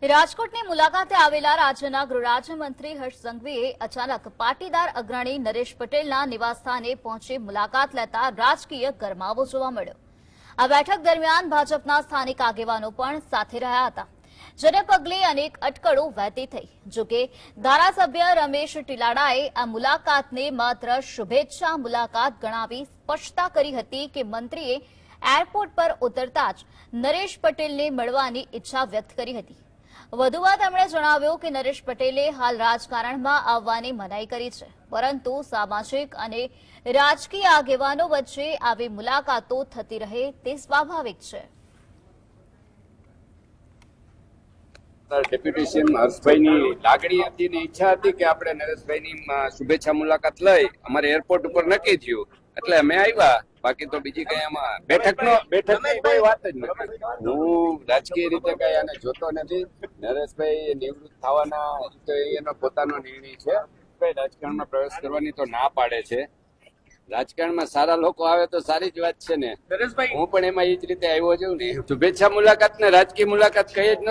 રાજકોટની મુલાકાતે આવેલા રાજ્યના ગૃહરાજ્યમંત્રી હર્ષ સંઘવીએ અચાનક પાટીદાર અગ્રણી નરેશ પટેલના નિવાસસ્થાને પહોંચી મુલાકાત લેતા રાજકીય ગરમાવો જોવા મળ્યો। આ બેઠક દરમિયાન ભાજપના સ્થાનિક આગેવાનો પણ સાથે રહ્યા હતા, જેને પગલે અનેક અટકળો વહેતી થઈ। જોકે ધારાસભ્ય રમેશ ટીલાડાએ આ મુલાકાતને માત્ર શુભેચ્છા મુલાકાત ગણાવી સ્પષ્ટતા કરી હતી કે મંત્રીએ એરપોર્ટ પર ઉતરતા જ નરેશ પટેલને મળવાની ઈચ્છા વ્યક્ત કરી હતી। વધુમાં તેમણે જણાવ્યું કે નરેશ પટેલે હાલ રાજકારણમાં આવવાની મનાઈ કરી છે, પરંતુ સામાજિક અને રાજકીય આગેવાનો વચ્ચે આવી મુલાકાતો થતી રહે તે સ્વાભાવિક છે। ડેપ્યુટી સીએમ હર્ષભાઈની લાગણી હતી ને ઈચ્છા હતી કે આપણે નરેશભાઈની શુભેચ્છા મુલાકાત લઈ અમારે એરપોર્ટ ઉપર નક્કી થયું એટલે અમે આવ્યા। બાકી તો બીજી કઈ આમાં બેઠકની કોઈ વાત જ નથી। હું રાજકીય રીતે કઈ આને જોતો નથી। નરેશભાઈ નિવૃત્ત થવાના તો એનો પોતાનો નિર્ણય છે, કઈ રાજકારણમાં પ્રવેશ કરવાની તો ના પાડે છે। રાજકારણમાં સારા લોકો આવે તો સારી જ વાત છે ને। હું પણ એમાં એ જ રીતે આવ્યો છું ને। શુભેચ્છા મુલાકાત ને રાજકીય મુલાકાત કઈ જ ન